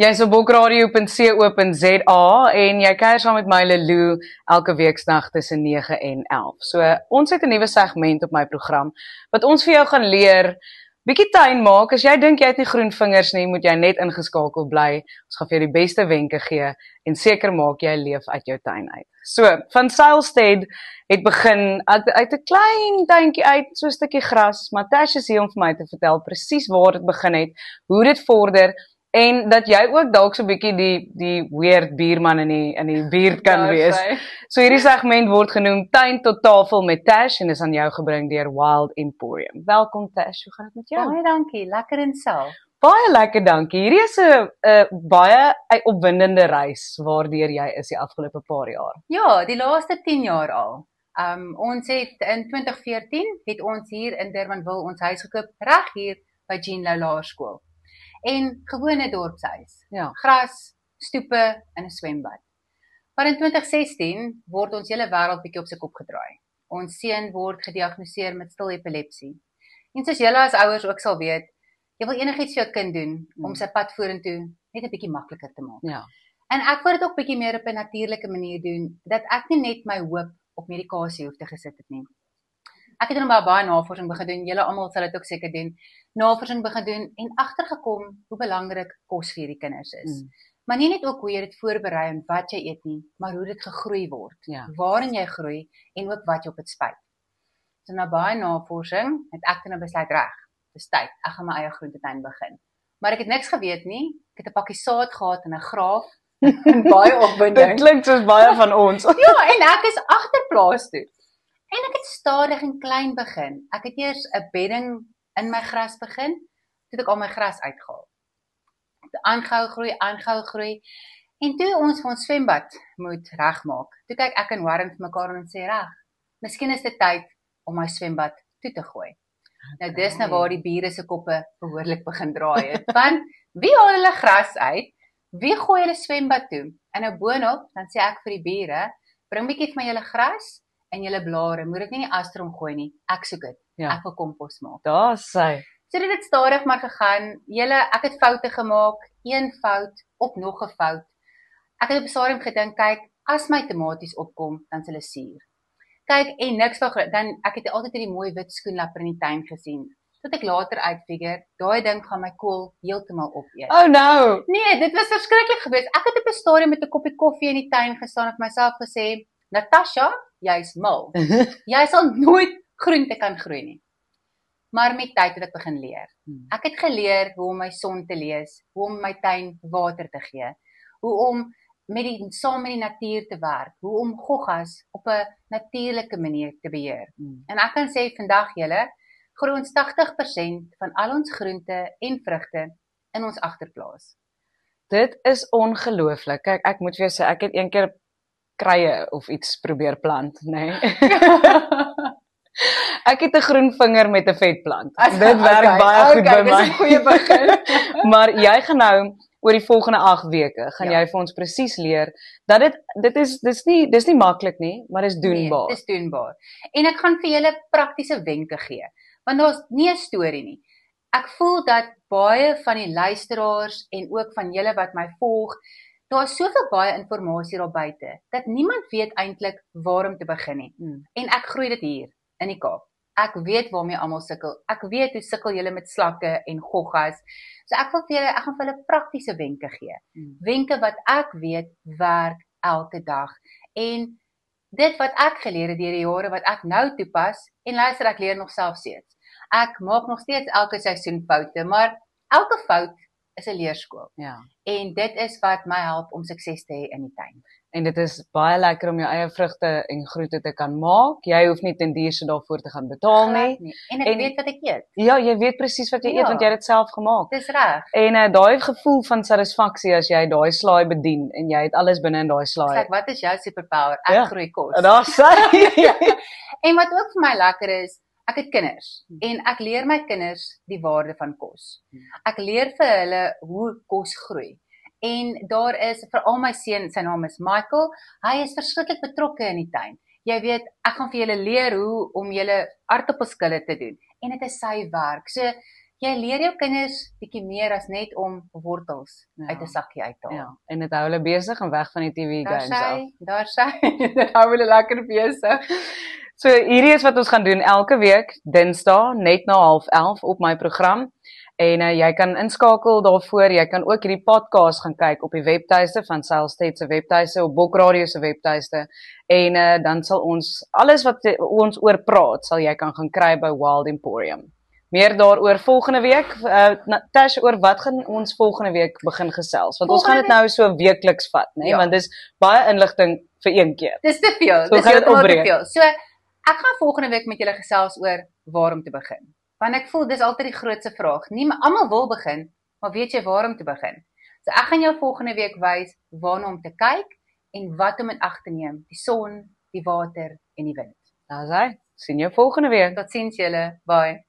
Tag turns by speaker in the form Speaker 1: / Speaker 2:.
Speaker 1: Jy's op bokradio.co.za en jy kuier saam met my Lelou elke weeksdag tussen 9 en 11. So ons het 'n nuwe segment op my program wat ons vir jou gaan leer bietjie tuin maak. As jy dink jy het nie groen vingers nie, moet jy net ingeskakel bly. Ons gaan vir jou die beste wenke gee en seker maak jy leef uit jou tuin uit. So, van Seilstedt het begin uit 'n klein tuintjie uit, so 'n stukkie gras, maar Tash is hier om vir my te vertel presies waar dit begin het, hoe dit vorder en dat jy ook dalk so 'n bietjie die weird buurman in die buurt kan wees. So hierdie segment word genoem Tuin tot tafel met Tash en is aan jou gebring deur Wild Emporium. Welkom Tash, hoe gaan dit met jou?
Speaker 2: Baie dankie, lekker en self.
Speaker 1: Baie lekker, dankie. Hierdie is 'n baie opwindende reis waardeur jy is die afgelope paar jaar.
Speaker 2: Ja, die laaste 10 jaar al. Ons het in 2014 het ons hier in Durbanville ons huis gekoop, reg hier by Jean Lou Laerskool. En gewone dorpshuis.
Speaker 1: Ja.
Speaker 2: Gras, stoepe en 'n swembad. Maar in 2016 word ons hele wêreld bietjie op sy kop gedraai. Ons seun word gediagnoseer met stil epilepsie. En soos julle as ouers ook sal weet, jy wil enigiets vir jou kind doen om sy pad vorentoe net 'n bietjie makliker te maak.
Speaker 1: Ja.
Speaker 2: En ek wil dit ook bietjie meer op 'n natuurlike manier doen, dat ek nie net my hoop op medikasie hoef te gesit het nie. Ek het dan baie navorsing begin doen, julle almal sal dit ook seker doen, navorsing begin doen en agtergekom hoe belangrik kos vir hierdie kinders is. Maar nie net ook hoe jy dit voorberei en wat jy eet nie, maar hoe dit gegroei word, waarin jy groei en ook wat jy op dit spuit. So na baie navorsing het ek dan besluit reg, dis tyd, ek gaan my eie groentetuin begin. Maar ek het niks geweet nie, ek het 'n pakkie saad gehad en 'n graaf, en baie opwinding.
Speaker 1: Dit klink soos baie van ons.
Speaker 2: Ja, en ek is agterplaas toe. En ek het stadig en klein begin. Ek het eers 'n bedding in my gras begin, toe het ek al my gras uitgehaal. Aangehou groei. En toe ons vir ons swembad moet regmaak, toe kyk ek en Warren vir mekaar en sê reg, miskien is dit tyd om my swembad toe te gooi. Nou dis nou waar die bure se koppe behoorlik begin draai het. Want wie haal hulle gras uit? Wie gooi hulle swembad toe? En nou boonop, dan sê ek vir die bure, bring bietjie van julle gras en julle blare, moet dit nie in die astrom gooi nie. Ek soek dit.
Speaker 1: Ja.
Speaker 2: Ek wil kompos maak.
Speaker 1: Daar sy.
Speaker 2: So dit het stadig maar gegaan. Ek het foute gemaak, een fout op nog 'n fout. Ek het op 'n stadium gedink, kyk, as my tomaties opkom, dan is hulle suur. Kyk, en niks dan ek het altyd hierdie mooi wit skoenlapper in die tuin gesien. Tot ek later uitfigure, daai ding gaan my kool heeltemal opeet.
Speaker 1: Oh no.
Speaker 2: Nee, dit was verskriklik geweest. Ek het op 'n stadium met 'n koppie koffie in die tuin gestaan en vir myself gesê, Natasha, jy's mal. Jy sal nooit groente kan groei nie. Maar met tyd het ek begin leer. Ek het geleer hoe om my son te lees, hoe om my tuin water te gee, hoe om saam met die natuur te werk, hoe om goggas op 'n natuurlike manier te beheer. En ek kan sê vandag julle, groei ons 80% van al ons groente en vrugte in ons agterplaas.
Speaker 1: Dit is ongelooflik. Kyk, ek moet vir jou sê, ek het een keer kruie of iets probeer plant, nee. Ek het 'n groen vinger met 'n vetplant. Dit werk baie goed by my.
Speaker 2: Dis 'n goeie begin.
Speaker 1: Maar jy gaan nou oor die volgende 8 weke gaan jy vir ons presies leer dat dis nie maklik nie, maar dis doenbaar.
Speaker 2: Nee, dis doenbaar. En ek gaan vir julle praktiese wenke gee, want daar's nie 'n storie nie. Ek voel dat baie van die luisteraars en ook van julle wat my volg, daar is soveel baie inligting daar buite, dat niemand weet eintlik waar om te begin nie. En ek groei dit hier in die Kaap. Ek weet waarmee almal sukkel. Ek weet hoe sukkel julle met slakke en goggas. So ek gaan vir julle praktiese wenke gee. Wenke wat ek weet werk elke dag. En dit wat ek geleer het deur die jare wat ek nou toepas, en luister, ek leer nog self steeds. Ek maak nog steeds elke seisoen foute, maar elke fout is 'n leerskool.
Speaker 1: Ja.
Speaker 2: En dit is wat my help om sukses te hê in die tuin.
Speaker 1: En dit is baie lekker om jou eie vrugte en groente te kan maak. Jy hoef nie ten duurste daarvoor te gaan betaal nie.
Speaker 2: En ek weet wat ek eet.
Speaker 1: Ja, jy weet presies wat jy eet want jy het dit self gemaak.
Speaker 2: Dis reg.
Speaker 1: En daai gevoel van satisfaksie as jy daai slaai bedien en jy het alles binne in daai slaai.
Speaker 2: Kyk, wat is jou superpower? Ek groei kos.
Speaker 1: Daar sê.
Speaker 2: En wat ook vir my lekker is, ek het kinders en ek leer my kinders die waarde van kos. Ek leer vir hulle hoe kos groei. En daar is veral my seun, sy naam is Michael, hy is verskriklik betrokke in die tuin. Jy weet, ek gaan vir julle leer hoe om julle aardappelskille te doen. En dit is sy werk. So jy leer jou kinders bietjie meer as net om wortels uit 'n sakkie uit te haal.
Speaker 1: Ja, en dit hou hulle besig en weg van die TV games af.
Speaker 2: Daar sy, dit hou hulle lekker besig.
Speaker 1: So hierdie is wat ons gaan doen elke week, Dinsdae, net na 10:30 op my program. En jy kan inskakel daarvoor, jy kan ook hierdie podcast gaan kyk op die webtuiste van Cellsted se webtuiste, op Bokradio se webtuiste. En dan sal ons, alles wat ons oor praat, sal jy kan gaan kry by Wild Emporium. Meer daaroor volgende week. Tash, oor wat gaan ons volgende week begin gesels? Want ons gaan dit nou so weekliks vat, né?
Speaker 2: Ja.
Speaker 1: Want dis baie inligting vir een keer.
Speaker 2: Dis te veel,
Speaker 1: So
Speaker 2: dis
Speaker 1: gaan dit
Speaker 2: heeltemal te
Speaker 1: opbreek.
Speaker 2: veel. So, ek gaan volgende week met julle gesels oor waar om te begin. Want ek voel dis altyd die grootste vraag. Nie almal wil begin, maar weet jy waar om te begin? So ek gaan jou volgende week wys waarna om te kyk en wat om in ag te neem. Die son, die water en die wind.
Speaker 1: Daar's hy. Sien jou volgende week.
Speaker 2: Totsiens julle. Bye.